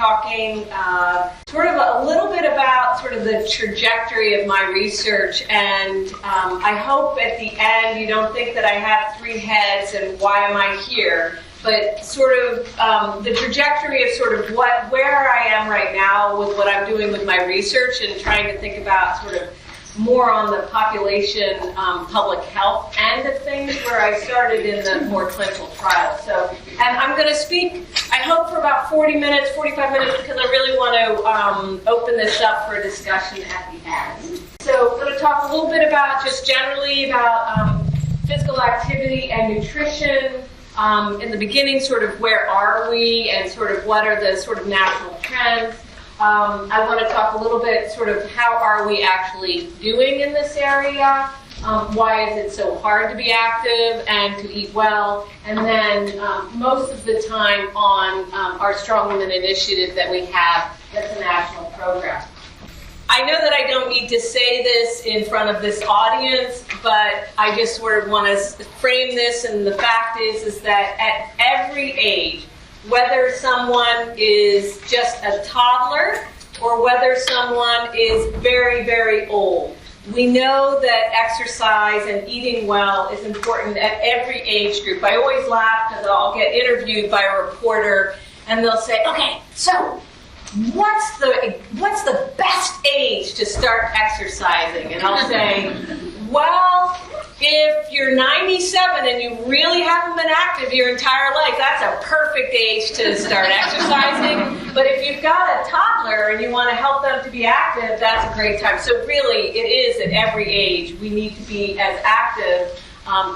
talking sort of a little bit about sort of the trajectory of my research, and I hope at the end you don't think that I have three heads and why am I here, but sort of the trajectory of sort of where I am right now with what I'm doing with my research and trying to think about sort of more on the population public health end of things, where I started in the more clinical trials. So, and I'm going to speak, I hope, for about 40 minutes, 45 minutes, because I really want to open this up for discussion at the end. So I'm going to talk a little bit about, just generally, about physical activity and nutrition. In the beginning, sort of where are we, and sort of what are the sort of national trends. I want to talk a little bit sort of how are we actually doing in this area, why is it so hard to be active and to eat well, and then most of the time on our Strong Women initiative that we have that's a national program. I know that I don't need to say this in front of this audience, but I just sort of want to frame this, and the fact is that at every age, whether someone is just a toddler or whether someone is very, very old, we know that exercise and eating well is important at every age group. I always laugh because I'll get interviewed by a reporter and they'll say, okay, so what's the best age to start exercising? And I'll say, well, if you're 97 and you really haven't been active your entire life, that's a perfect age to start exercising. But if you've got a toddler and you want to help them to be active, that's a great time. So really, it is at every age we need to be as active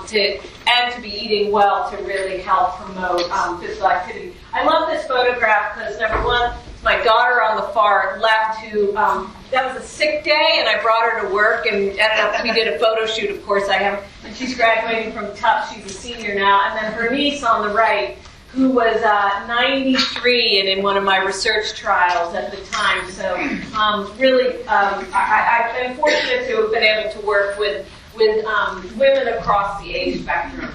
to be eating well to really help promote physical activity. I love this photograph because, number one, my daughter on the far left, who that was a sick day, and I brought her to work, and ended up we did a photo shoot. Of course, and she's graduating from Tufts. She's a senior now, and then her niece on the right, who was 93 and in one of my research trials at the time. So really, I've been fortunate to have been able to work with women across the age spectrum.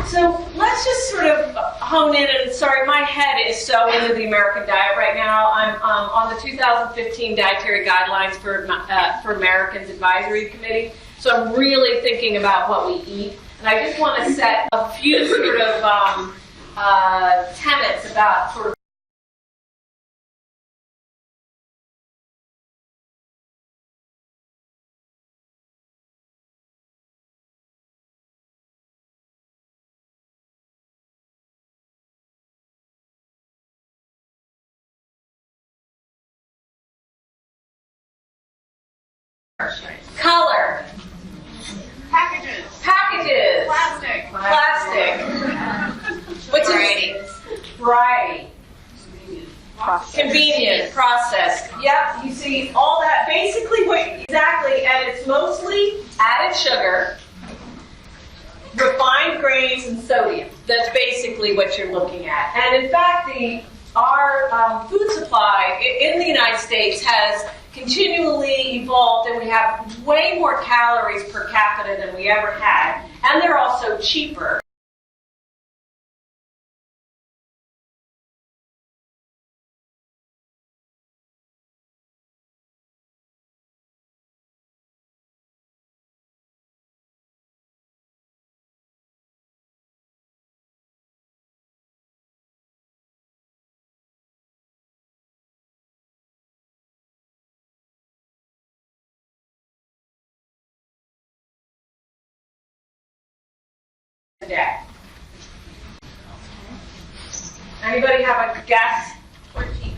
So let's just sort of hone in, and sorry, my head is so into the American diet right now. I'm on the 2015 Dietary Guidelines for Americans Advisory Committee, so I'm really thinking about what we eat. And I just want to set a few sort of tenets about sort of color, Packages. plastic, what's Variety. Variety, convenient, processed. Yep, you see all that. Basically, exactly, and it's mostly added sugar, refined grains, and sodium. That's basically what you're looking at. And in fact, our food supply in the United States has continually evolved, and we have way more calories per capita than we ever had, and they're also cheaper. Today. Anybody have a guess? 14.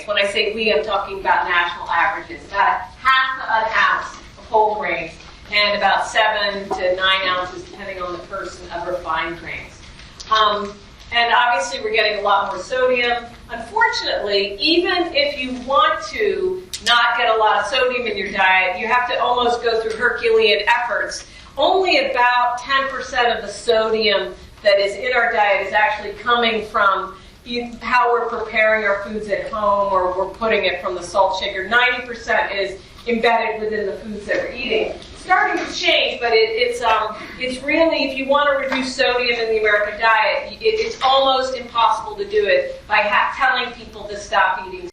When I say we, I'm talking about national averages. About half an ounce of whole grains and about 7 to 9 ounces, depending on the person, of refined grains. And obviously we're getting a lot more sodium. Unfortunately, even if you want to not get a lot of sodium in your diet, you have to almost go through Herculean efforts. Only about 10% of the sodium that is in our diet is actually coming from how we're preparing our foods at home, or we're putting it from the salt shaker. 90% is embedded within the foods that we're eating. It's starting to change, but it's really, if you want to reduce sodium in the American diet, it's almost impossible to do it by telling people to stop eating.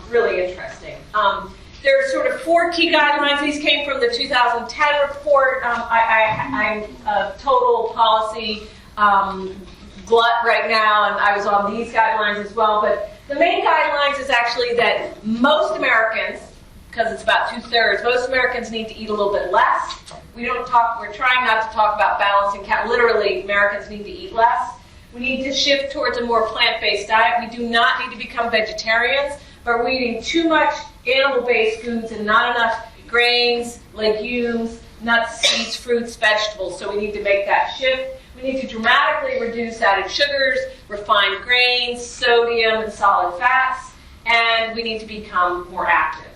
Really interesting. There are sort of 4 key guidelines. These came from the 2010 report. I'm a total policy glut right now, and I was on these guidelines as well. But the main guidelines is actually that most Americans, because it's about 2/3, most Americans need to eat a little bit less. We're trying not to talk about balancing. Literally, Americans need to eat less. We need to shift towards a more plant-based diet. We do not need to become vegetarians, but we're eating too much animal-based foods and not enough grains, legumes, nuts, seeds, fruits, vegetables. So we need to make that shift. We need to dramatically reduce added sugars, refined grains, sodium, and solid fats, and we need to become more active.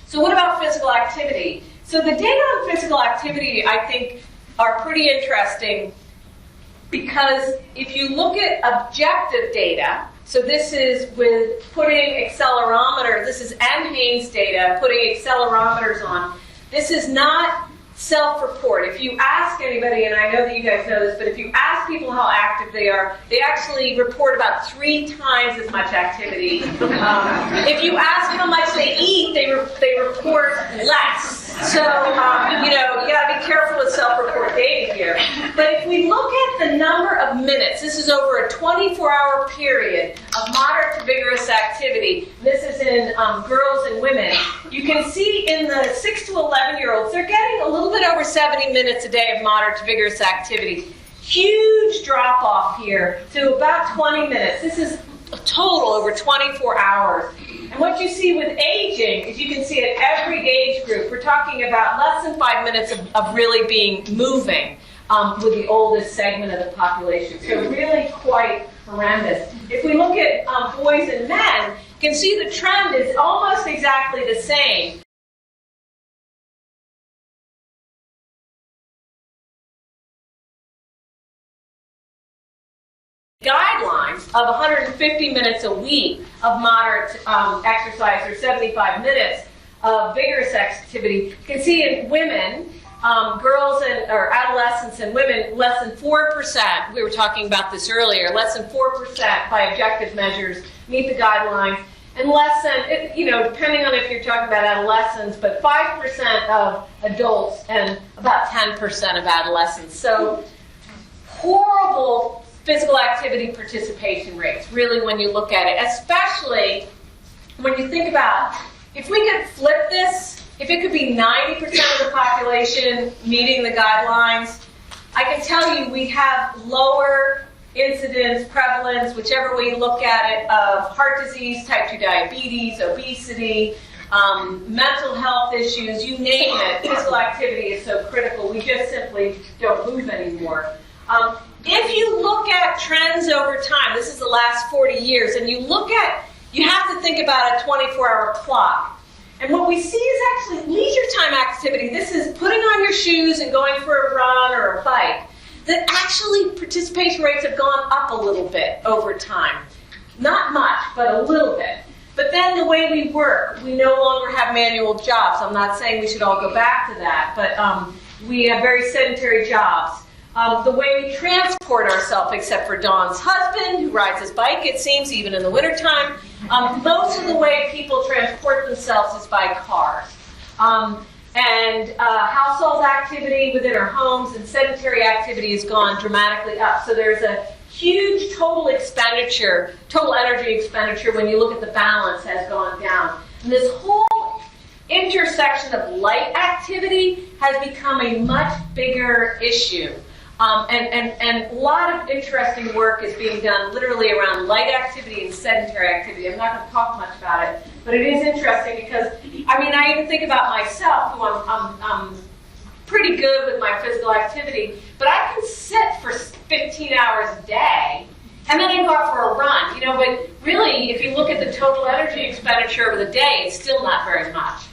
So what about physical activity? So the data on physical activity, I think, are pretty interesting, because if you look at objective data, so this is with putting accelerometer, this is NHANES data, putting accelerometers on. This is not self-report. If you ask anybody, and I know that you guys know this, but if you ask people how active they are, they actually report about 3 times as much activity. If you ask how much they eat, they report less. So, you got to be careful with self-report data here. But if we look at the number of minutes, this is over a 24-hour period of moderate to vigorous activity. This is in girls and women. You can see in the 6 to 11-year-olds, they're getting a little bit over 70 minutes a day of moderate to vigorous activity. Huge drop-off here to about 20 minutes. This is a total over 24 hours. And what you see with aging is you can see at every age group, we're talking about less than 5 minutes of really being moving with the oldest segment of the population. So really quite horrendous. If we look at boys and men, you can see the trend is almost exactly the same. Guidelines of 150 minutes a week of moderate exercise, or 75 minutes of vigorous activity. You can see in women, girls or adolescents and women, less than 4%, we were talking about this earlier, less than 4% by objective measures meet the guidelines, and less than, depending on if you're talking about adolescents, but 5% of adults and about 10% of adolescents. So horrible physical activity participation rates, really, when you look at it, especially when you think about, if we could flip this, if it could be 90% of the population meeting the guidelines, I can tell you we have lower incidence, prevalence, whichever way you look at it, of heart disease, type 2 diabetes, obesity, mental health issues, you name it. Physical activity is so critical. We just simply don't move anymore. If you look at trends over time, this is the last 40 years, and you have to think about a 24-hour clock. And what we see is actually leisure time activity. This is putting on your shoes and going for a run or a bike. That actually participation rates have gone up a little bit over time. Not much, but a little bit. But then the way we work, we no longer have manual jobs. I'm not saying we should all go back to that, but we have very sedentary jobs. The way we transport ourselves, except for Dawn's husband, who rides his bike, it seems, even in the wintertime, most of the way people transport themselves is by cars. Household activity within our homes and sedentary activity has gone dramatically up. So there's a huge total energy expenditure when you look at the balance has gone down. And this whole intersection of light activity has become a much bigger issue. And a lot of interesting work is being done literally around light activity and sedentary activity. I'm not going to talk much about it, but it is interesting because, I even think about myself, who I'm pretty good with my physical activity, but I can sit for 15 hours a day, and then I go out for a run. But really, if you look at the total energy expenditure over the day, it's still not very much.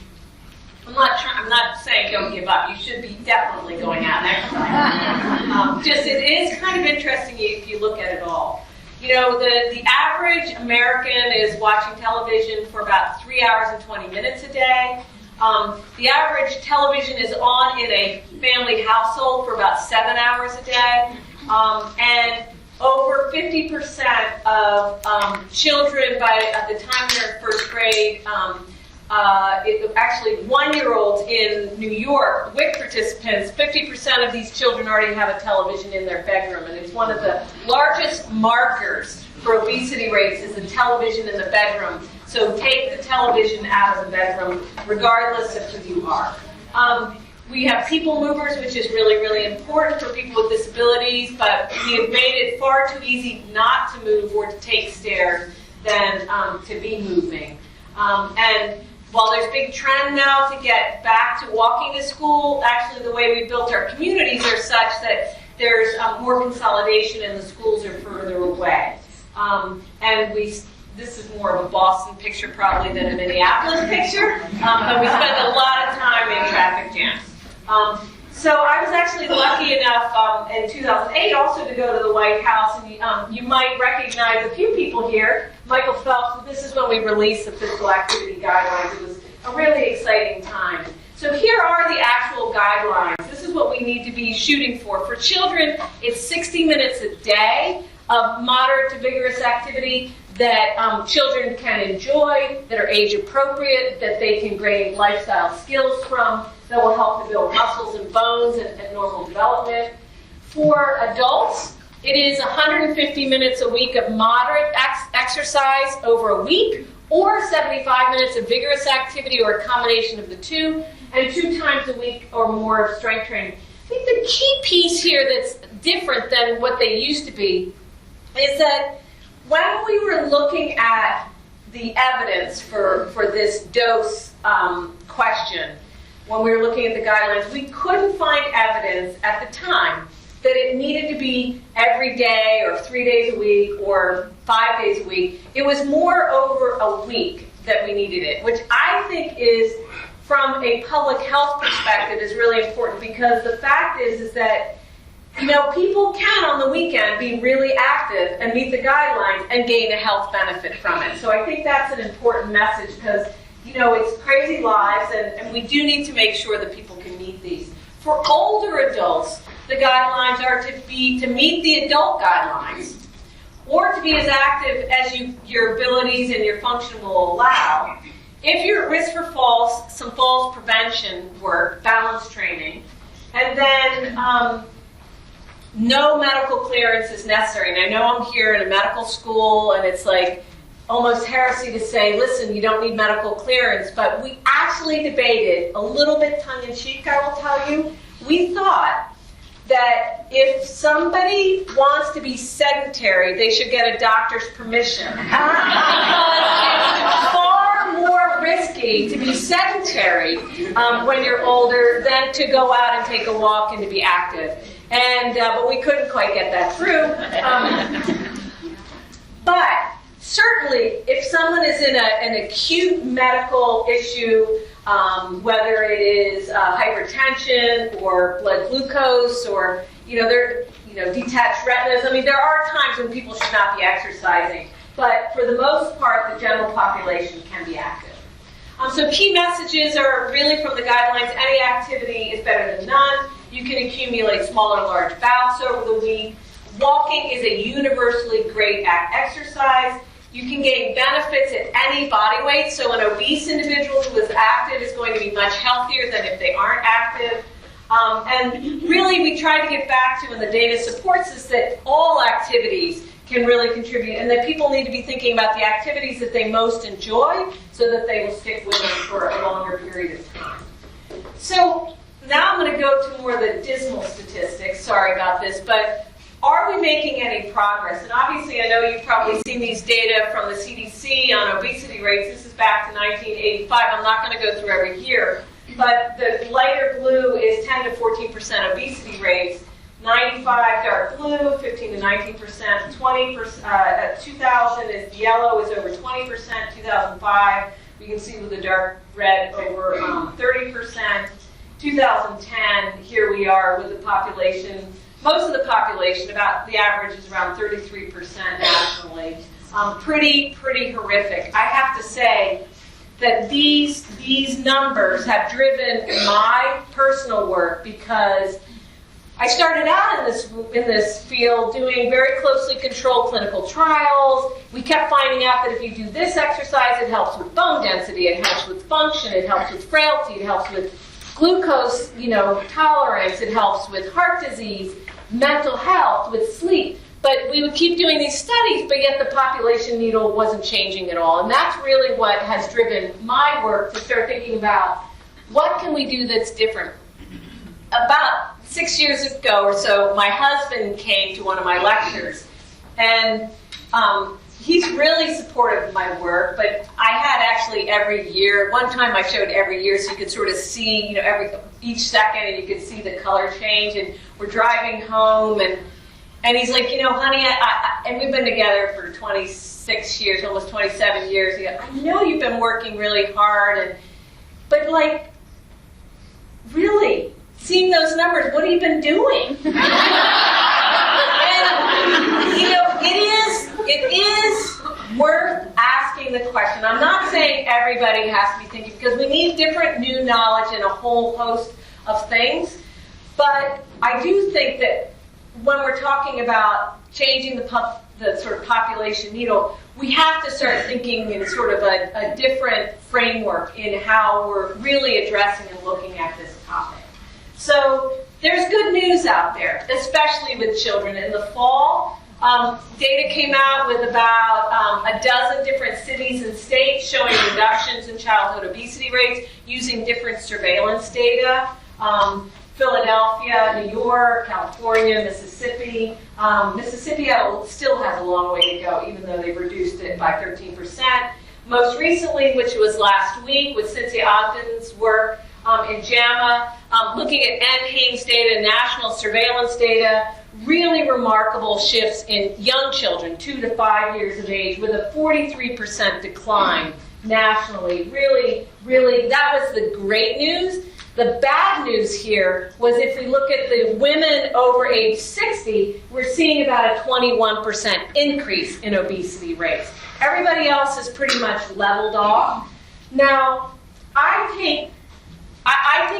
I'm not saying don't give up. You should be definitely going out and exercising. It is kind of interesting if you look at it all. The average American is watching television for about 3 hours and 20 minutes a day. The average television is on in a family household for about 7 hours a day. And over 50% of children at the time they're in first grade, actually 1-year-olds in New York, WIC participants, 50% of these children already have a television in their bedroom, and it's one of the largest markers for obesity rates is the television in the bedroom. So take the television out of the bedroom, regardless of who you are. We have people movers, which is really, really important for people with disabilities, but we have made it far too easy not to move or to take stairs than to be moving. And while there's a big trend now to get back to walking to school, actually the way we built our communities are such that there's more consolidation and the schools are further away. This is more of a Boston picture probably than a Minneapolis picture, but we spend a lot of time in traffic jams. So I was actually lucky enough in 2008 also to go to the White House, and you might recognize a few people here. Michael Phelps, this is when we released the physical activity guidelines. It was a really exciting time. So here are the actual guidelines. This is what we need to be shooting for. For children, it's 60 minutes a day of moderate to vigorous activity that children can enjoy, that are age appropriate, that they can gain lifestyle skills from, that will help to build muscles and bones and normal development. For adults, it is 150 minutes a week of moderate exercise over a week, or 75 minutes of vigorous activity, or a combination of the two, and 2 times a week or more of strength training. I think the key piece here that's different than what they used to be is that when we were looking at the evidence for this dose question, when we were looking at the guidelines, we couldn't find evidence at the time that it needed to be every day or 3 days a week or 5 days a week. It was more over a week that we needed it, which I think is, from a public health perspective, is really important, because the fact is that people can on the weekend be really active and meet the guidelines and gain a health benefit from it. So I think that's an important message, because it's crazy lives, and we do need to make sure that people can meet these. For older adults, the guidelines are to meet the adult guidelines, or to be as active as your abilities and your function will allow. If you're at risk for falls, some falls prevention work, balance training, and then no medical clearance is necessary. And I know I'm here in a medical school, and it's like almost heresy to say, listen, you don't need medical clearance, but we actually debated, a little bit tongue-in-cheek, I will tell you, we thought that if somebody wants to be sedentary, they should get a doctor's permission. Because it's far more risky to be sedentary when you're older than to go out and take a walk and to be active. And but we couldn't quite get that through. But certainly, if someone is in an acute medical issue, whether it is hypertension or blood glucose or detached retinas, I mean, there are times when people should not be exercising. But for the most part, the general population can be active. So key messages are really from the guidelines. Any activity is better than none. You can accumulate small or large bouts over the week. Walking is a universally great exercise. You can gain benefits at any body weight. So an obese individual who is active is going to be much healthier than if they aren't active. And really, we try to get back to, and the data supports this, that all activities can really contribute, and that people need to be thinking about the activities that they most enjoy so that they will stick with them for a longer period of time. So now I'm going to go to more of the dismal statistics. Sorry about this, but are we making any progress? And obviously, I know you've probably seen these data from the CDC on obesity rates. This is back to 1985. I'm not going to go through every year, but the lighter blue is 10 to 14% obesity rates. 95 dark blue, 15 to 19%, 20%, 2000 is yellow is over 20%, 2005 you can see with the dark red over 30%, 2010 here we are with the population, most of the population, about the average is around 33% nationally. Pretty horrific. I have to say that these numbers have driven my personal work because I started out in this field doing very closely controlled clinical trials. We kept finding out that if you do this exercise, it helps with bone density, it helps with function, it helps with frailty, it helps with glucose, tolerance, it helps with heart disease, mental health, with sleep. But we would keep doing these studies, but yet the population needle wasn't changing at all. And that's really what has driven my work to start thinking about what can we do that's different. About 6 years ago or so, my husband came to one of my lectures, and he's really supportive of my work, but I had actually every year, one time I showed every year so you could sort of see, each second, and you could see the color change, and we're driving home, and he's like, honey, and we've been together for 26 years, almost 27 years, he goes, I know you've been working really hard, but really, seeing those numbers, what have you been doing? And, it is worth asking the question. I'm not saying everybody has to be thinking, because we need different new knowledge in a whole host of things, but I do think that when we're talking about changing the sort of population needle, we have to start thinking in sort of a different framework in how we're really addressing and looking at this topic. So there's good news out there, especially with children. In the fall, data came out with about a dozen different cities and states showing reductions in childhood obesity rates using different surveillance data. Philadelphia, New York, California, Mississippi. Mississippi still has a long way to go, even though they've reduced it by 13%. Most recently, which was last week, with Cynthia Ogden's work in JAMA, looking at NHANES data, national surveillance data, really remarkable shifts in young children, 2 to 5 years of age, with a 43% decline nationally. Really, that was the great news. The bad news here was if we look at the women over age 60, we're seeing about a 21% increase in obesity rates. Everybody else is pretty much leveled off. Now, I think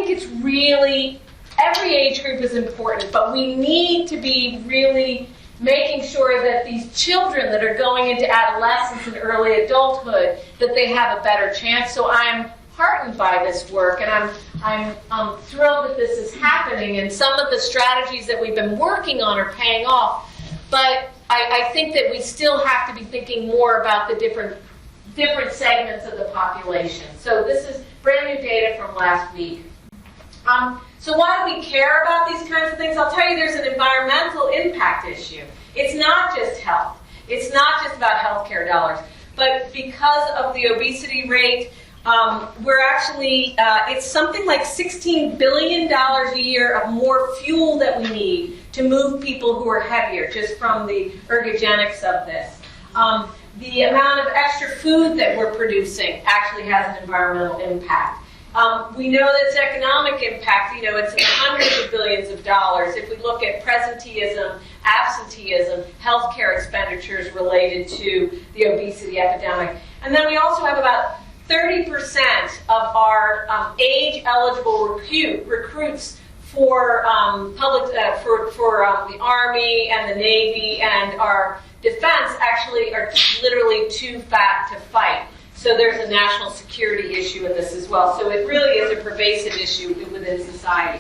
it's really, every age group is important, but we need to be really making sure that these children that are going into adolescence and early adulthood, that they have a better chance. So I'm heartened by this work, and I'm thrilled that this is happening, and some of the strategies that we've been working on are paying off. But I think that we still have to be thinking more about the different segments of the population. So this is brand new data from last week. So why do we care about these kinds of things? I'll tell you, there's an environmental impact issue. It's not just health. It's not just about healthcare dollars. But because of the obesity rate, We're actually, it's something like $16 billion a year of more fuel that we need to move people who are heavier, just from the ergogenics of this. The amount of extra food that we're producing actually has an environmental impact. We know that it's economic impact, you know, it's in the hundreds of billions of dollars. If we look at presenteeism, absenteeism, healthcare expenditures related to the obesity epidemic. And then we also have about 30% of our age-eligible recruits for the Army and the Navy and our defense actually are literally too fat to fight. So there's a national security issue in this as well. So it really is a pervasive issue within society.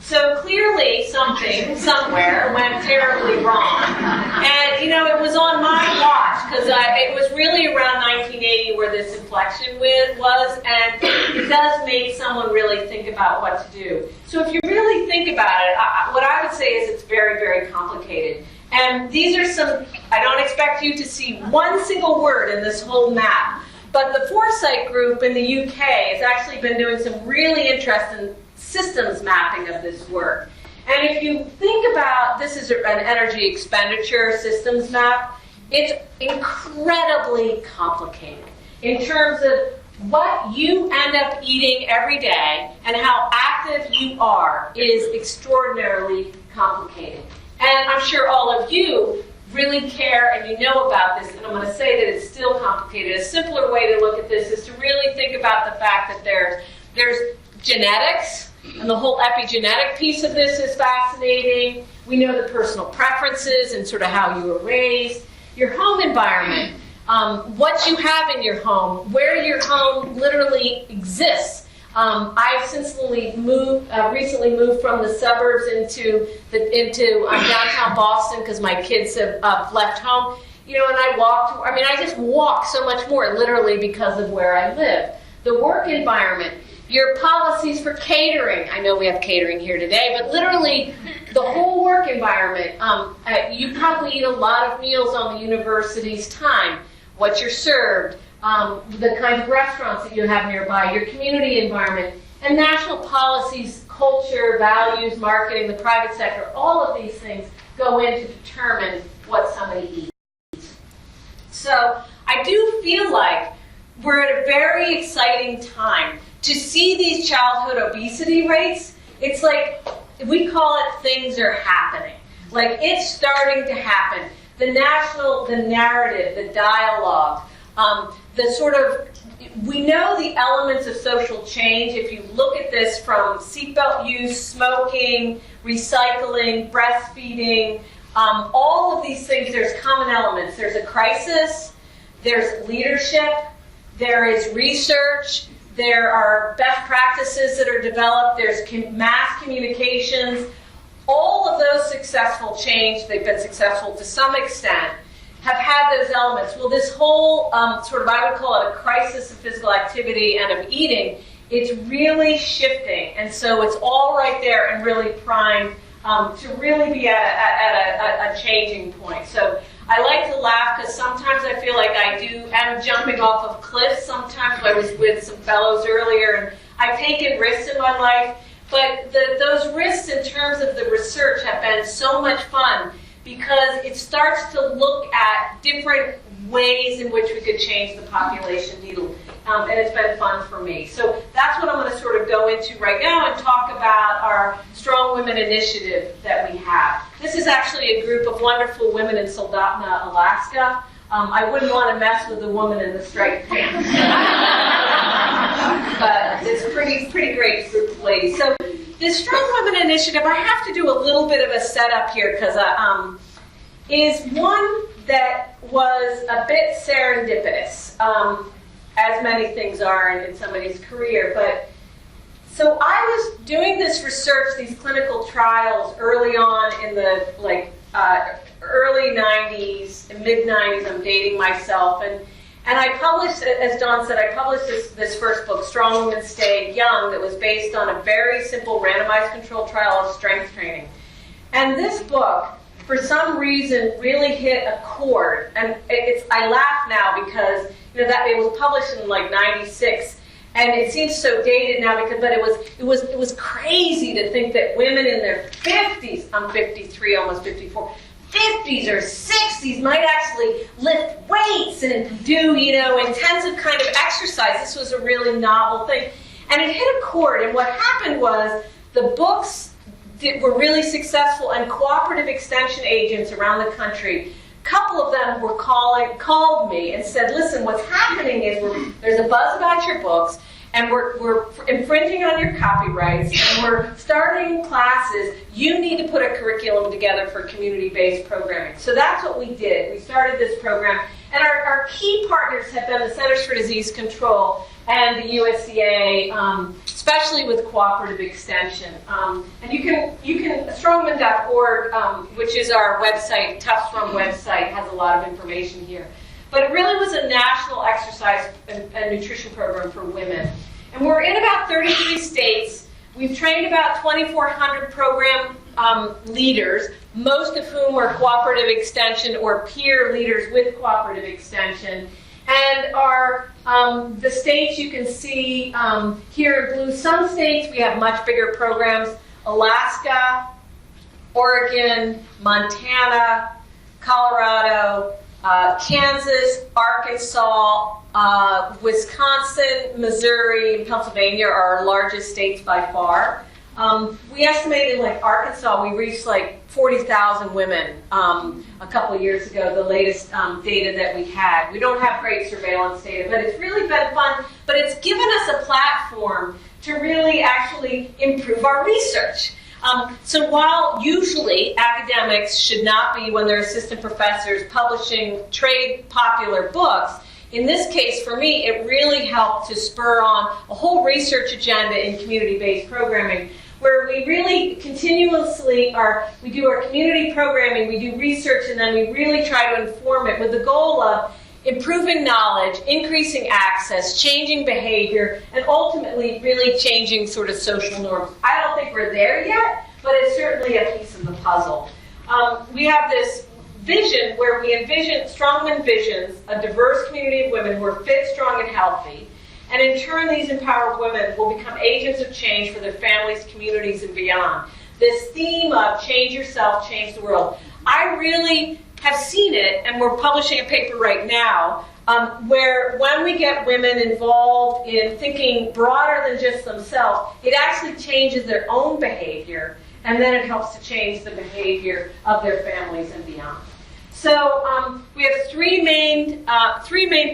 So clearly something, somewhere, went terribly wrong. And, you know, it was on my watch, because it was really around 1980 where this inflection was, and it does make someone really think about what to do. So if you really think about it, what I would say is it's very, very complicated. And these are some, I don't expect you to see one single word in this whole map, but the Foresight Group in the UK has actually been doing some really interesting systems mapping of this work. And if you think about, this is an energy expenditure systems map, it's incredibly complicated in terms of what you end up eating every day and how active you are is extraordinarily complicated. And I'm sure all of you really care and you know about this, and I'm going to say that it's still complicated. A simpler way to look at this is to really think about the fact that there's genetics, and the whole epigenetic piece of this is fascinating. We know the personal preferences and sort of how you were raised. Your home environment, what you have in your home, where your home literally exists. I've recently moved from the suburbs into downtown Boston because my kids have left home. You know, and I just walk so much more, literally because of where I live. The work environment, your policies for catering. I know we have catering here today, but literally the whole work environment. You probably eat a lot of meals on the university's time. What you're served, the kinds of restaurants that you have nearby, your community environment, and national policies, culture, values, marketing, the private sector, all of these things go in to determine what somebody eats. So I do feel like we're at a very exciting time to see these childhood obesity rates. It's like, we call it things are happening. Like, it's starting to happen. The narrative, the dialogue, we know the elements of social change. If you look at this from seatbelt use, smoking, recycling, breastfeeding, all of these things, there's common elements. There's a crisis, there's leadership, there is research, there are best practices that are developed, there's mass communications. All of those successful change, they've been successful to some extent, have had those elements. Well, this whole I would call it a crisis of physical activity and of eating, it's really shifting. And so it's all right there and really primed to really be at a changing point. So I like to laugh because sometimes I feel like am jumping off of cliffs. Sometimes I was with some fellows earlier, and I've taken risks in my life. But those risks in terms of the research have been so much fun because it starts to look at different ways in which we could change the population needle. And it's been fun for me. So that's what I'm going to sort of go into right now and talk about our Strong Women Initiative that we have. This is actually a group of wonderful women in Soldotna, Alaska. I wouldn't want to mess with the woman in the striped pants. But it's a pretty great group of ladies. So this Strong Women Initiative, I have to do a little bit of a setup here because is one that was a bit serendipitous, as many things are in somebody's career. But so I was doing this research, these clinical trials early on in the early 90s, mid 90s. I'm dating myself, and I published, as Dawn said, I published this first book, Strong Women Stay Young, that was based on a very simple randomized controlled trial of strength training. And this book, for some reason, really hit a chord. And I laugh now because that it was published in like '96, And it seems so dated now but it was crazy to think that women in their 50s, I'm 53, almost 54, 50s or 60s might actually lift weights and do, intensive kind of exercise. This was a really novel thing. And it hit a chord, and what happened was the books were really successful, and cooperative extension agents around the country, a couple of them were called me and said, listen, what's happening is there's a buzz about your books, and we're infringing on your copyrights, and we're starting classes. You need to put a curriculum together for community-based programming. So that's what we did. We started this program, and our key partners have been the Centers for Disease Control and the USDA, especially with cooperative extension. And you can strongman.org, which is our website, Tough Strong website, has a lot of information here. But it really was a national exercise and nutrition program for women. And we're in about 33 states. We've trained about 2,400 program leaders, most of whom are cooperative extension or peer leaders with cooperative extension. And the states you can see here in blue, some states we have much bigger programs: Alaska, Oregon, Montana, Colorado, Kansas, Arkansas, Wisconsin, Missouri, and Pennsylvania are our largest states by far. We estimated, like Arkansas, we reached like 40,000 women a couple of years ago, the latest data that we had. We don't have great surveillance data, but it's really been fun. But it's given us a platform to really actually improve our research. So while usually academics should not be, when they're assistant professors, publishing trade popular books, in this case, for me, it really helped to spur on a whole research agenda in community-based programming, where we really continuously we do our community programming, we do research, and then we really try to inform it with the goal of improving knowledge, increasing access, changing behavior, and ultimately really changing sort of social norms. I don't think we're there yet, but it's certainly a piece of the puzzle. We have this vision where we Strongman envisions a diverse community of women who are fit, strong, and healthy. And in turn, these empowered women will become agents of change for their families, communities, and beyond. This theme of change yourself, change the world. I really have seen it, and we're publishing a paper right now, where when we get women involved in thinking broader than just themselves, it actually changes their own behavior, and then it helps to change the behavior of their families and beyond. So we have three main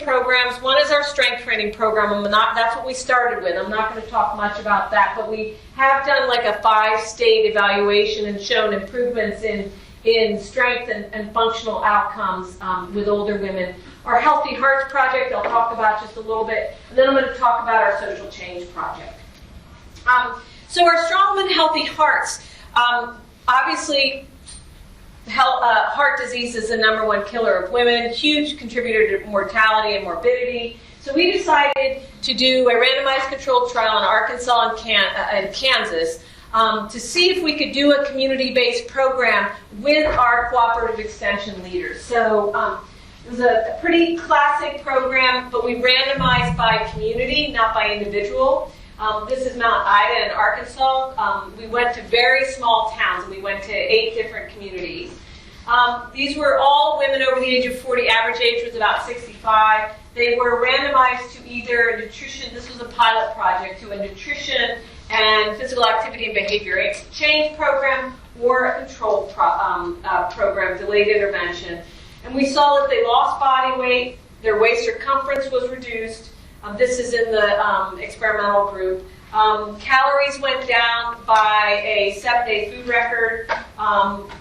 programs. One is our strength training program. That's what we started with. I'm not going to talk much about that, but we have done like a 5-state evaluation and shown improvements in strength and functional outcomes with older women. Our Healthy Hearts project, I'll talk about just a little bit, and then I'm going to talk about our social change project. So our Strongman Healthy Hearts, obviously, heart disease is the #1 killer of women, huge contributor to mortality and morbidity. So we decided to do a randomized controlled trial in Arkansas and Kansas to see if we could do a community-based program with our cooperative extension leaders. So it was a pretty classic program, but we randomized by community, not by individual. This is Mount Ida in Arkansas. We went to very small towns. We went to 8 different communities. These were all women over the age of 40. Average age was about 65. They were randomized to either a nutrition, this was a pilot project, to a nutrition and physical activity and behavior change program, or a control program, delayed intervention. And we saw that they lost body weight, their waist circumference was reduced. This is in the experimental group. Calories went down by a 7-day food record.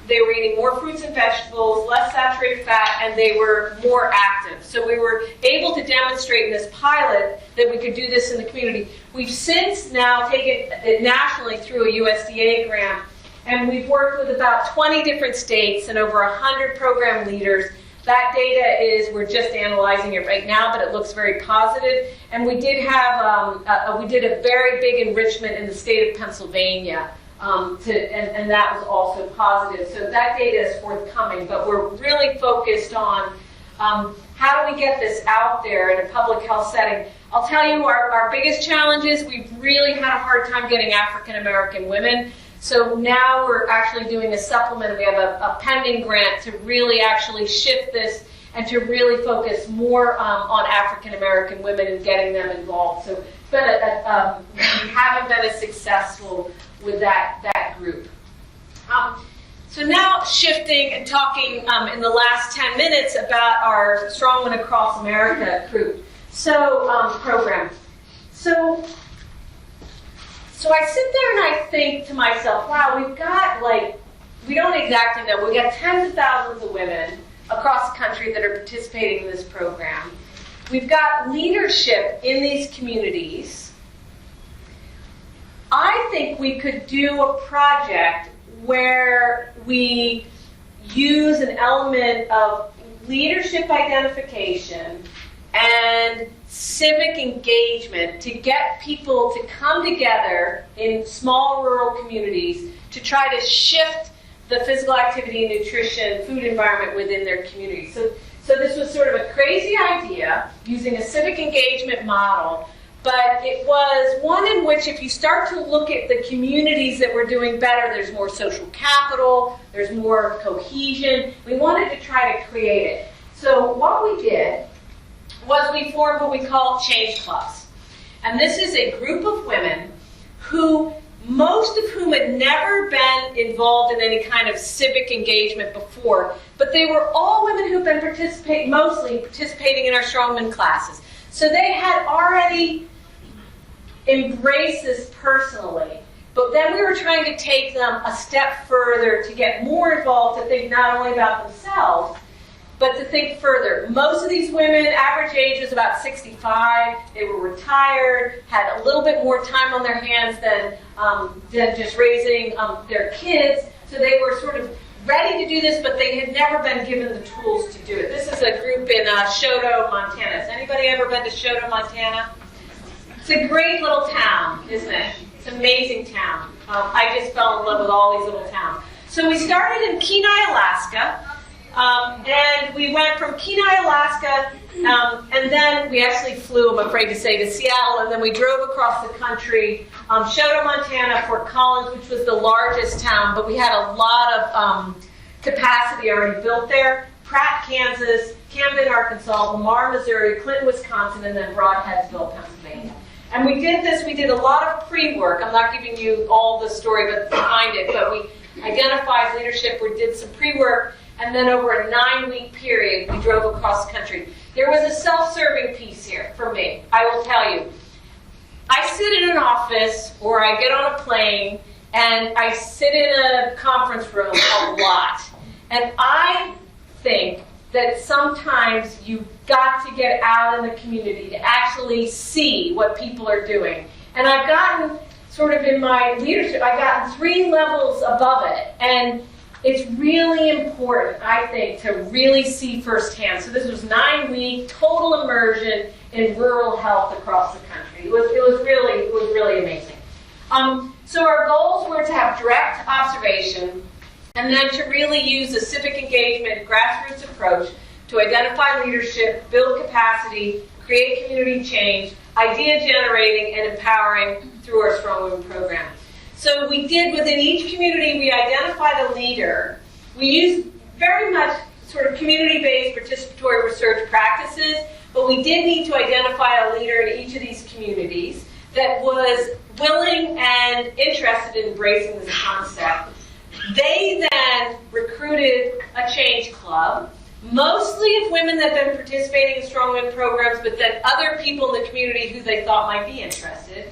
They were eating more fruits and vegetables, less saturated fat, and they were more active. So we were able to demonstrate in this pilot that we could do this in the community. We've since now taken it nationally through a USDA grant, and we've worked with about 20 different states and over 100 program leaders. That data we're just analyzing it right now, but it looks very positive. And we did have, we did a very big enrichment in the state of Pennsylvania, and that was also positive. So that data is forthcoming, but we're really focused on how do we get this out there in a public health setting. I'll tell you our biggest challenges, we've really had a hard time getting African American women. So now we're actually doing a supplement. We have a pending grant to really actually shift this and to really focus more on African American women and getting them involved. So we haven't been as successful with that group. So now shifting and talking in the last 10 minutes about our Strong Women Across America group. So program. So I sit there and I think to myself, wow, we've got we don't exactly know, we've got tens of thousands of women across the country that are participating in this program. We've got leadership in these communities. I think we could do a project where we use an element of leadership identification and civic engagement to get people to come together in small rural communities to try to shift the physical activity, nutrition, food environment within their community. So this was sort of a crazy idea using a civic engagement model, but it was one in which if you start to look at the communities that were doing better, there's more social capital, there's more cohesion. We wanted to try to create it. So what we did was we formed what we call change clubs. And this is a group of women who, most of whom had never been involved in any kind of civic engagement before, but they were all women who've been mostly participating in our strongman classes. So they had already embraced this personally, but then we were trying to take them a step further to get more involved, to think not only about themselves, but to think further. Most of these women, average age was about 65. They were retired, had a little bit more time on their hands than just raising their kids. So they were sort of ready to do this, but they had never been given the tools to do it. This is a group in Choteau, Montana. Has anybody ever been to Choteau, Montana? It's a great little town, isn't it? It's an amazing town. I just fell in love with all these little towns. So we started in Kenai, Alaska. And we went from Kenai, Alaska, and then we actually flew, I'm afraid to say, to Seattle, and then we drove across the country, Choteau, Montana, Fort Collins, which was the largest town, but we had a lot of capacity already built there, Pratt, Kansas, Camden, Arkansas, Lamar, Missouri, Clinton, Wisconsin, and then Broadheadsville, Pennsylvania. And we did this, we did a lot of pre-work. I'm not giving you all the story behind it, but we identified leadership, we did some pre-work, and then over a 9-week period, we drove across the country. There was a self-serving piece here for me, I will tell you. I sit in an office, or I get on a plane, and I sit in a conference room a lot. And I think that sometimes you've got to get out in the community to actually see what people are doing. And I've gotten, sort of in my leadership, I've gotten 3 levels above it. And it's really important, I think, to really see firsthand. So this was 9-week total immersion in rural health across the country. It was really amazing. So our goals were to have direct observation, and then to really use a civic engagement, grassroots approach to identify leadership, build capacity, create community change, idea generating, and empowering through our Strong Women program. So we did, within each community, we identified a leader. We used very much sort of community-based participatory research practices, but we did need to identify a leader in each of these communities that was willing and interested in embracing this concept. They then recruited a change club, mostly of women that had been participating in Strong Women programs, but then other people in the community who they thought might be interested.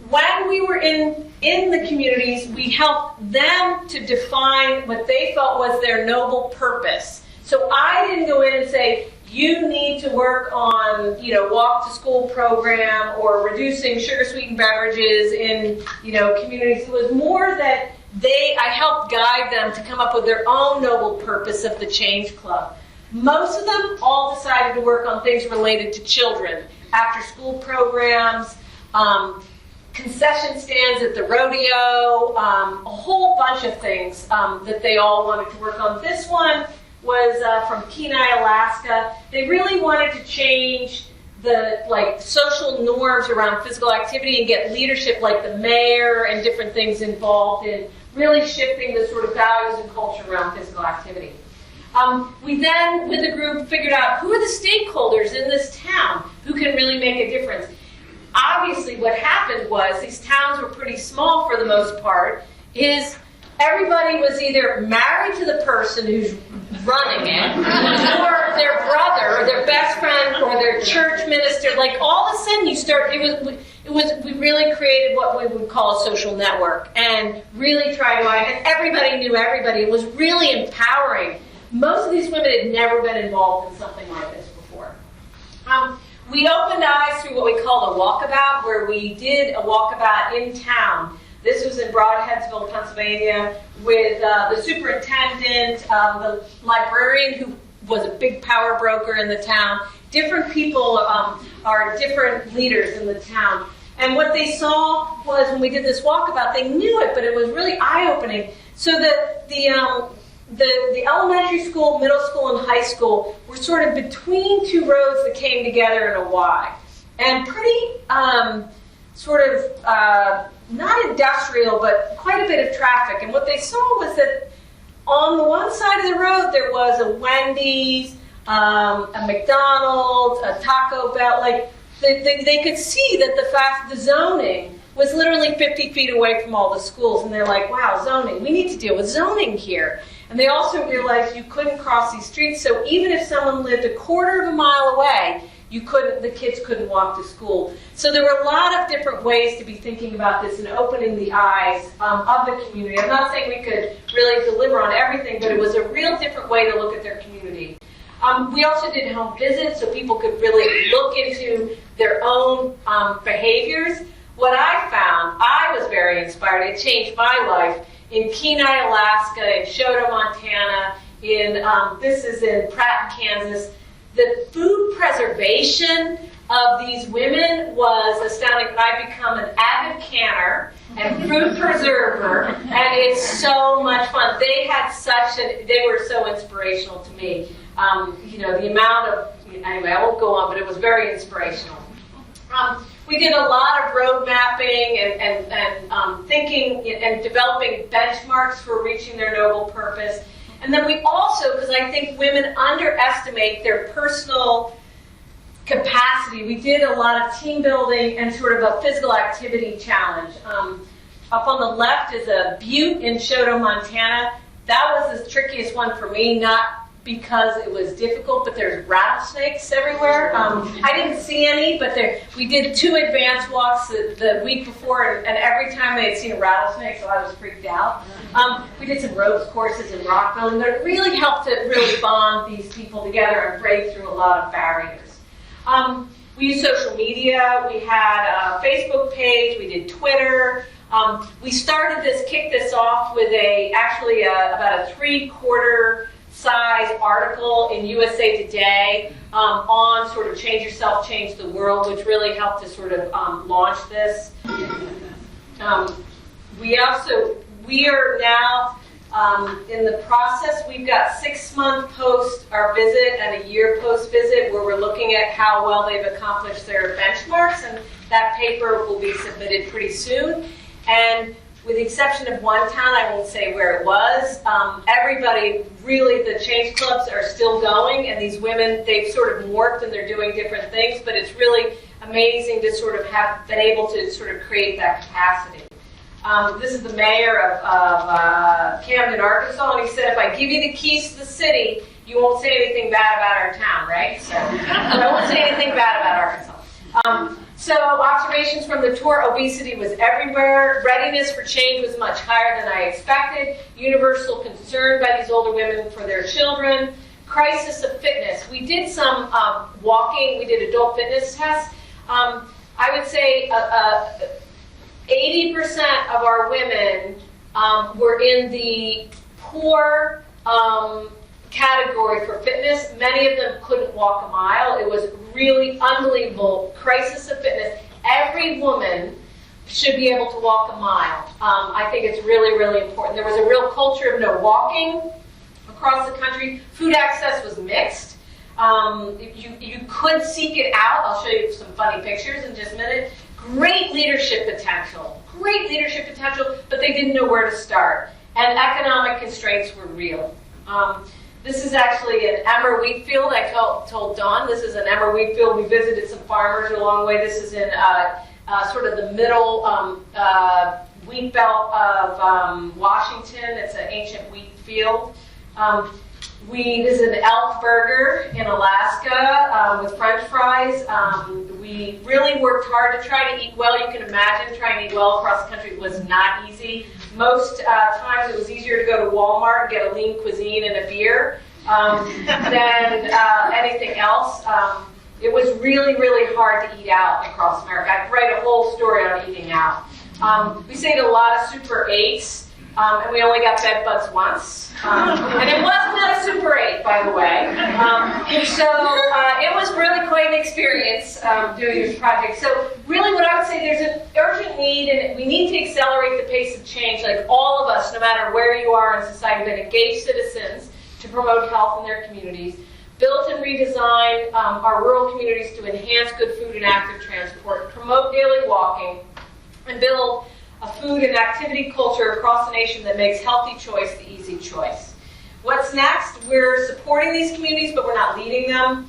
When we were in the communities, we helped them to define what they felt was their noble purpose. So I didn't go in and say, you need to work on, walk to school program or reducing sugar sweetened beverages in, communities. It was more that I helped guide them to come up with their own noble purpose of the Change Club. Most of them all decided to work on things related to children, after school programs, concession stands at the rodeo, a whole bunch of things that they all wanted to work on. This one was from Kenai, Alaska. They really wanted to change the like social norms around physical activity and get leadership like the mayor and different things involved in really shifting the sort of values and culture around physical activity. We then, with the group, figured out who are the stakeholders in this town who can really make a difference. Obviously, what happened was these towns were pretty small for the most part, is everybody was either married to the person who's running it, or their brother, or their best friend, or their church minister. Like all of a sudden you start, we really created what we would call a social network and really tried to, and everybody knew everybody. It was really empowering. Most of these women had never been involved in something like this before. We opened eyes through what we call a walkabout, where we did a walkabout in town. This was in Broadheadsville, Pennsylvania, with the superintendent, the librarian who was a big power broker in the town. Different people are different leaders in the town. And what they saw was when we did this walkabout, they knew it, but it was really eye-opening. So the elementary school, middle school, and high school were sort of between two roads that came together in a Y. And pretty not industrial, but quite a bit of traffic. And what they saw was that on the one side of the road there was a Wendy's, a McDonald's, a Taco Bell. Like they could see that the zoning was literally 50 feet away from all the schools. And they're like, wow, zoning. We need to deal with zoning here. And they also realized you couldn't cross these streets. So even if someone lived a quarter of a mile away, the kids couldn't walk to school. So there were a lot of different ways to be thinking about this and opening the eyes of the community. I'm not saying we could really deliver on everything, but it was a real different way to look at their community. We also did home visits so people could really look into their own behaviors. What I found, I was very inspired. It changed my life. In Kenai, Alaska, in Shoto, Montana, this is in Pratt, Kansas. The food preservation of these women was astounding. I've become an avid canner and fruit preserver, and it's so much fun. They were so inspirational to me. The amount of, anyway, I won't go on, but it was very inspirational. We did a lot of road mapping and thinking and developing benchmarks for reaching their noble purpose. And then we also, because I think women underestimate their personal capacity, we did a lot of team building and sort of a physical activity challenge. Up on the left is a butte in Shoto, Montana. That was the trickiest one for me, not because it was difficult, but there's rattlesnakes everywhere. I didn't see any, but we did 2 advanced walks the week before, and every time they had seen a rattlesnake, so I was freaked out. We did some ropes courses in rock building that really helped to really bond these people together and break through a lot of barriers. We used social media. We had a Facebook page. We did Twitter. We kicked this off with about a 3/4 size article in USA Today on sort of change yourself, change the world, which really helped to sort of launch this. We are now in the process. We've got 6-month post our visit and a year post visit where we're looking at how well they've accomplished their benchmarks, and that paper will be submitted pretty soon. And with the exception of one town, I won't say where it was, everybody, really, the change clubs are still going, and these women, they've sort of morphed and they're doing different things, but it's really amazing to sort of have been able to sort of create that capacity. This is the mayor of Camden, Arkansas, and he said, if I give you the keys to the city, you won't say anything bad about our town, right? So I won't say anything bad about Arkansas. So observations from the tour, obesity was everywhere. Readiness for change was much higher than I expected. Universal concern by these older women for their children. Crisis of fitness. We did some walking. We did adult fitness tests. I would say 80% of our women were in the poor category for fitness. Many of them couldn't walk a mile. It was really unbelievable. Crisis of fitness. Every woman should be able to walk a mile. I think it's really, really important. There was a real culture of no walking across the country. Food access was mixed. You could seek it out. I'll show you some funny pictures in just a minute. Great leadership potential, but they didn't know where to start. And economic constraints were real. This is actually an emmer wheat field. I told Dawn this is an emmer wheat field. We visited some farmers along the way. This is in sort of the middle wheat belt of Washington. It's an ancient wheat field. We visited an elk burger in Alaska with French fries. We really worked hard to try to eat well. You can imagine trying to eat well across the country was not easy. Most times it was easier to go to Walmart and get a lean cuisine and a beer than anything else. It was really, really hard to eat out across America. I could write a whole story on eating out. We stayed at a lot of Super 8s, and we only got bed bugs once. And it was not a Super 8, by the way. So it was really quite an experience doing this project. So really what I would say, there's an urgent need, and we need to accelerate the pace of change, like all of us, no matter where you are in society, but engaged citizens to promote health in their communities. Build and redesign our rural communities to enhance good food and active transport, promote daily walking, and build a food and activity culture across the nation that makes healthy choice the easy choice. What's next? We're supporting these communities, but we're not leading them.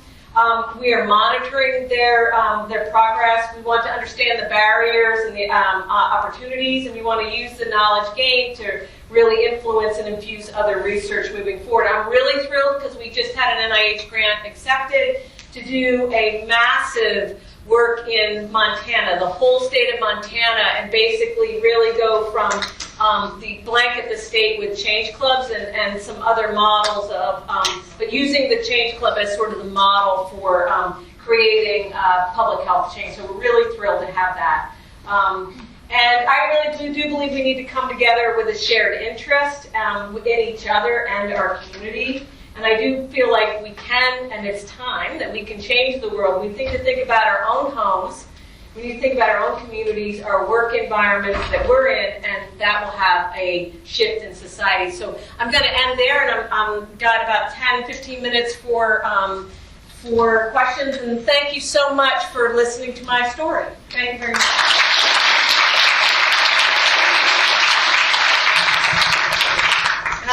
We are monitoring their progress. We want to understand the barriers and the opportunities, and we want to use the knowledge gained to really influence and infuse other research moving forward. I'm really thrilled because we just had an NIH grant accepted to do a massive work in Montana, the whole state of Montana, and basically really go from the blanket the state with change clubs and some other models of, but using the change club as sort of the model for creating public health change. So we're really thrilled to have that. And I really do believe we need to come together with a shared interest within each other and our community. And I do feel like we can, and it's time that we can change the world. We need to think about our own homes. We need to think about our own communities, our work environments that we're in, and that will have a shift in society. So I'm going to end there, and I've got about 10, 15 minutes for questions. And thank you so much for listening to my story. Thank you very much.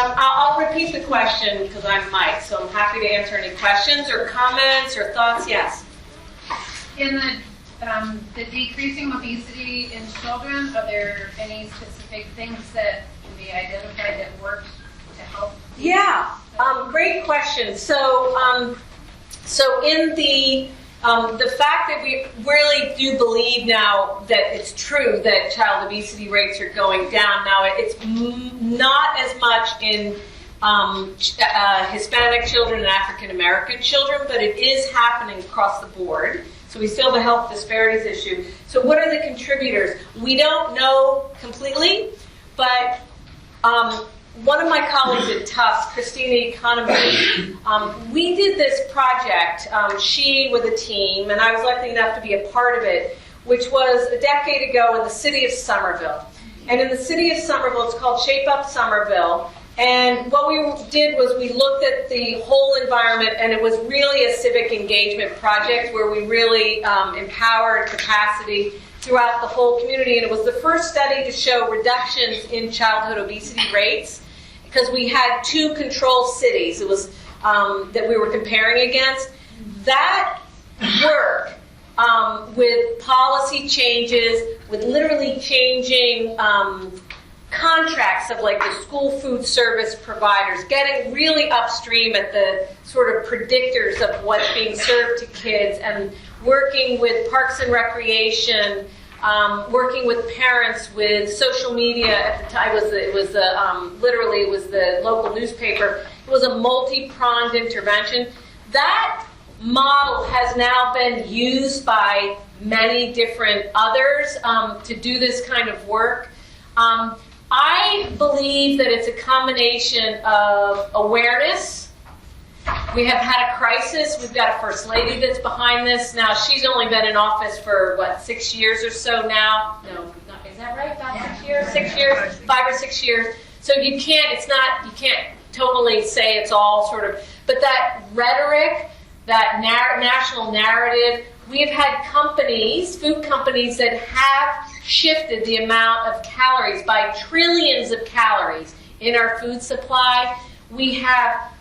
I'll repeat the question because I'm Mike, so I'm happy to answer any questions or comments or thoughts. Yes? In the decreasing obesity in children, are there any specific things that can be identified that work to help? Yeah, great question. So in the fact that we really do believe now that it's true that child obesity rates are going down. Now, it's not as much in Hispanic children and African American children, but it is happening across the board. So we still have a health disparities issue. So what are the contributors? We don't know completely, but one of my colleagues at Tufts, Christina Economy, we did this project, she with a team, and I was lucky enough to be a part of it, which was a decade ago in the city of Somerville. And in the city of Somerville, it's called Shape Up Somerville. And what we did was we looked at the whole environment, and it was really a civic engagement project where we really empowered capacity throughout the whole community. And it was the first study to show reductions in childhood obesity rates, because we had two control cities. It was that we were comparing against. That work with policy changes, with literally changing contracts of like the school food service providers, getting really upstream at the sort of predictors of what's being served to kids, and working with Parks and Recreation, working with parents, with social media. At the time, it was the local newspaper. It was a multi-pronged intervention. That model has now been used by many different others to do this kind of work. I believe that it's a combination of awareness. We have had a crisis. We've got a first lady that's behind this. Now, she's only been in office for, 6 years or so now? No, is that right? About 6 years? 6 years? 5 or 6 years. So you can't totally say it's all sort of, but that rhetoric, that national narrative. We have had companies, food companies, that have shifted the amount of calories by trillions of calories in our food supply. We have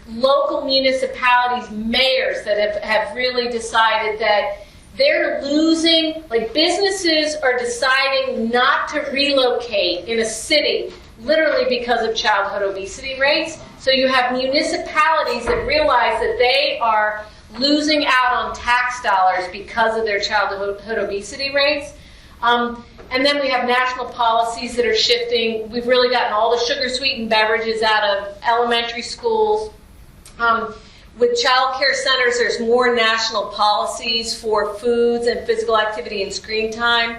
local municipalities, mayors that have really decided that they're losing, like businesses are deciding not to relocate in a city literally because of childhood obesity rates. So you have municipalities that realize that they are losing out on tax dollars because of their childhood obesity rates. And then we have national policies that are shifting. We've really gotten all the sugar-sweetened beverages out of elementary schools. With child care centers, there's more national policies for foods and physical activity and screen time.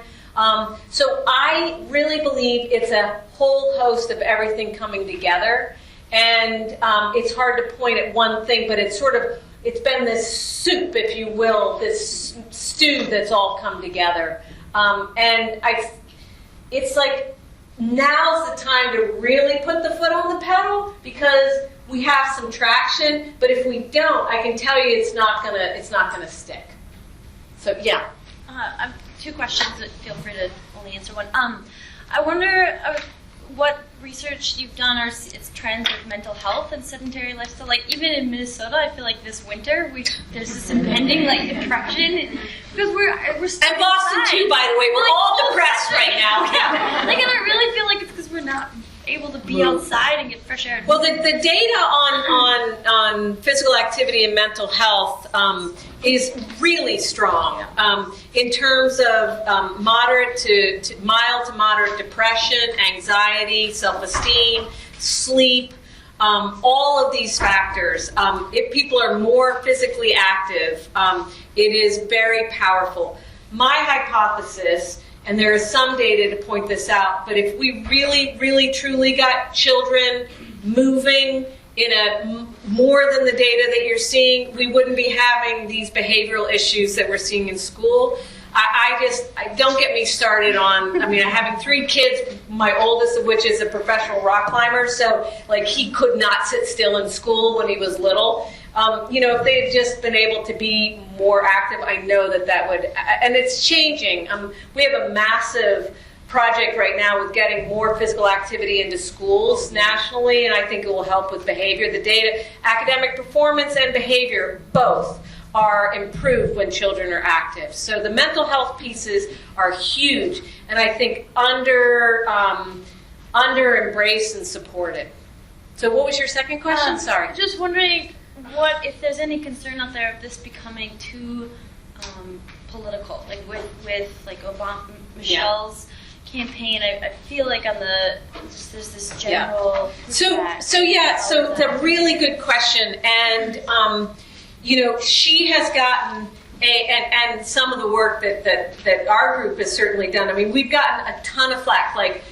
So I really believe it's a whole host of everything coming together. And it's hard to point at one thing, but it's been this soup, if you will, this stew that's all come together. It's like now's the time to really put the foot on the pedal because we have some traction. But if we don't, I can tell you it's not gonna stick. So yeah. I have two questions. But feel free to only answer one. I wonder what research you've done or its trends with mental health and sedentary lifestyle. Like even in Minnesota, I feel like this winter there's this impending like depression because we're still and Boston inside. too, by the way. We're all depressed right now. Yeah. Like, and I really feel like it's because we're not able to be outside and get fresh air. Well, the data on physical activity and mental health is really strong in terms of moderate to mild to moderate depression, anxiety, self-esteem, sleep, all of these factors. If people are more physically active, it is very powerful. My hypothesis, and there is some data to point this out, but if we really, really, truly got children moving in a more than the data that you're seeing, we wouldn't be having these behavioral issues that we're seeing in school. I don't get me started on, having 3 kids, my oldest of which is a professional rock climber, so like he could not sit still in school when he was little. If they had just been able to be more active, I know that would, and it's changing. We have a massive project right now with getting more physical activity into schools nationally, and I think it will help with behavior. The data, academic performance and behavior, both are improved when children are active. So the mental health pieces are huge, and I think under embraced and supported. So what was your second question? Sorry. Just wondering what if there's any concern out there of this becoming too political, like with like Obama, Michelle's campaign. I feel like there's this general. Yeah. So it's a really good question, and she has gotten and some of the work that our group has certainly done. We've gotten a ton of flack, like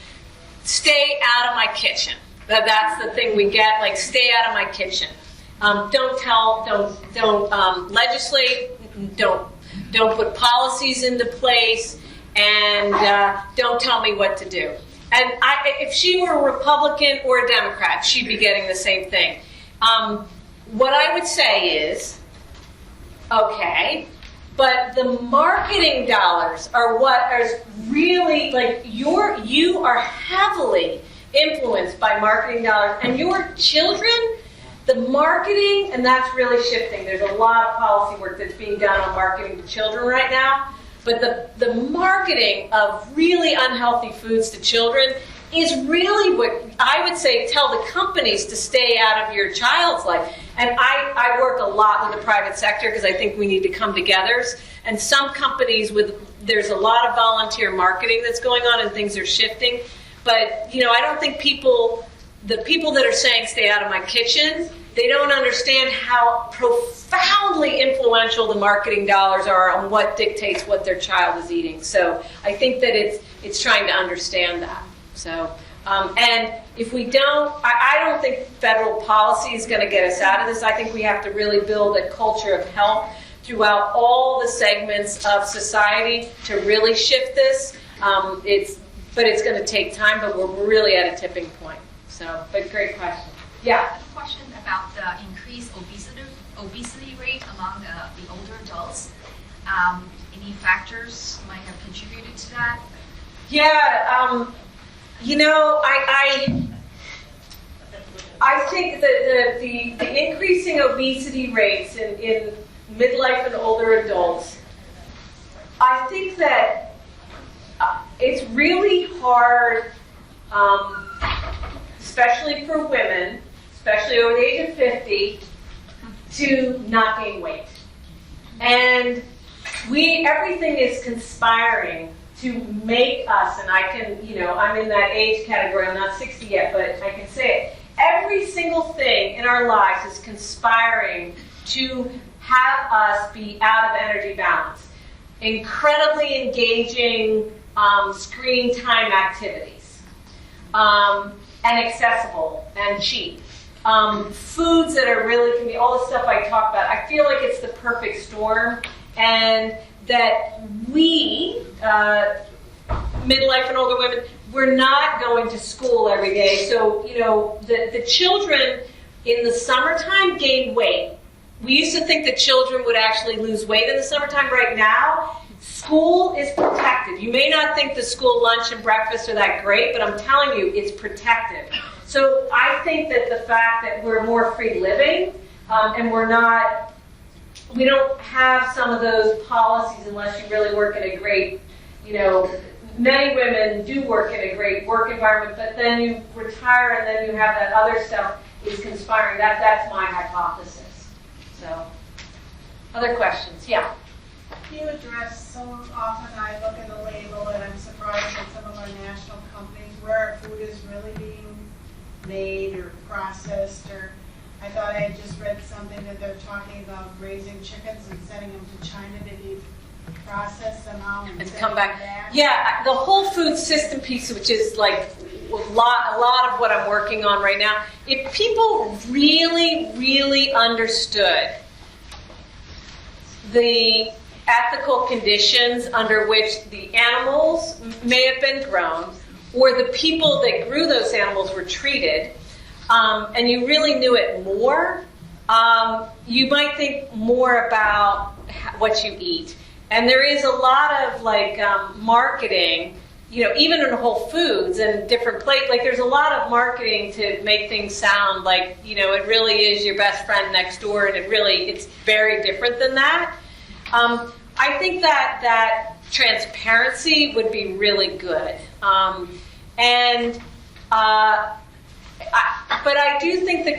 stay out of my kitchen. That's the thing we get, like stay out of my kitchen. Don't legislate. Don't put policies into place, and don't tell me what to do. And if she were a Republican or a Democrat, she'd be getting the same thing. What I would say is, okay, but the marketing dollars are what is really like you are heavily influenced by marketing dollars, and your children. The marketing, and that's really shifting. There's a lot of policy work that's being done on marketing to children right now. But the marketing of really unhealthy foods to children is really what I would say tell the companies to stay out of your child's life. And I work a lot with the private sector because I think we need to come together. And some companies there's a lot of volunteer marketing that's going on and things are shifting. But, I don't think the people that are saying stay out of my kitchen, they don't understand how profoundly influential the marketing dollars are on what dictates what their child is eating. So I think that it's trying to understand that. So, and if we don't, I don't think federal policy is going to get us out of this. I think we have to really build a culture of health throughout all the segments of society to really shift this. But it's going to take time, but we're really at a tipping point. So, but great question. Yeah. A question about the increased obesity rate among the older adults. Any factors might have contributed to that? Yeah, you know, I think that the increasing obesity rates in midlife and older adults, I think that it's really hard, especially for women, especially over the age of 50, to not gain weight. And everything is conspiring to make us, and I can, you know, I'm in that age category, I'm not 60 yet, but I can say it. Every single thing in our lives is conspiring to have us be out of energy balance. Incredibly engaging screen time activities, and accessible and cheap. Foods that are really, can be all the stuff I talk about. I feel like it's the perfect storm, and that we, midlife and older women, we're not going to school every day. So, you know, the children in the summertime gain weight. We used to think that children would actually lose weight in the summertime. Right now, school is protected. You may not think the school lunch and breakfast are that great, but I'm telling you, it's protected. So I think that the fact that we're more free living, and we don't have some of those policies unless you really work in a great, you know, many women do work in a great work environment, but then you retire and then you have that other stuff is conspiring. That's my hypothesis. So, other questions? Yeah. Can you address, so often I look at the label and I'm surprised at some of our national companies where our food is really being made or processed, or I thought I had just read something that they're talking about raising chickens and sending them to China to be processed somehow and Come back. Yeah, the whole food system piece, which is like a lot of what I'm working on right now. If people really, really understood the ethical conditions under which the animals may have been grown, or the people that grew those animals were treated, and you really knew it more, you might think more about what you eat. And there is a lot of marketing, you know, even in Whole Foods and different places. Like there's a lot of marketing to make things sound like, you know, it really is your best friend next door, and it's very different than that. I think that transparency would be really good. But I do think the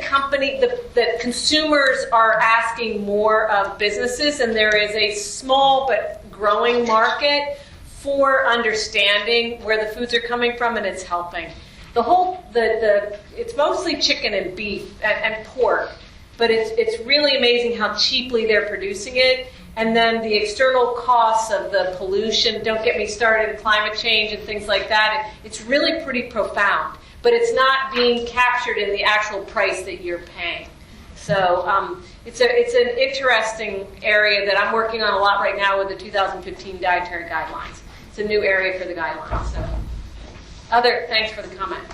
consumers are asking more of businesses, and there is a small but growing market for understanding where the foods are coming from, and it's helping. It's mostly chicken and beef and pork, but it's really amazing how cheaply they're producing it. And then the external costs of the pollution, don't get me started, climate change and things like that, it's really pretty profound. But it's not being captured in the actual price that you're paying. So it's an interesting area that I'm working on a lot right now with the 2015 dietary guidelines. It's a new area for the guidelines. So, thanks for the comment.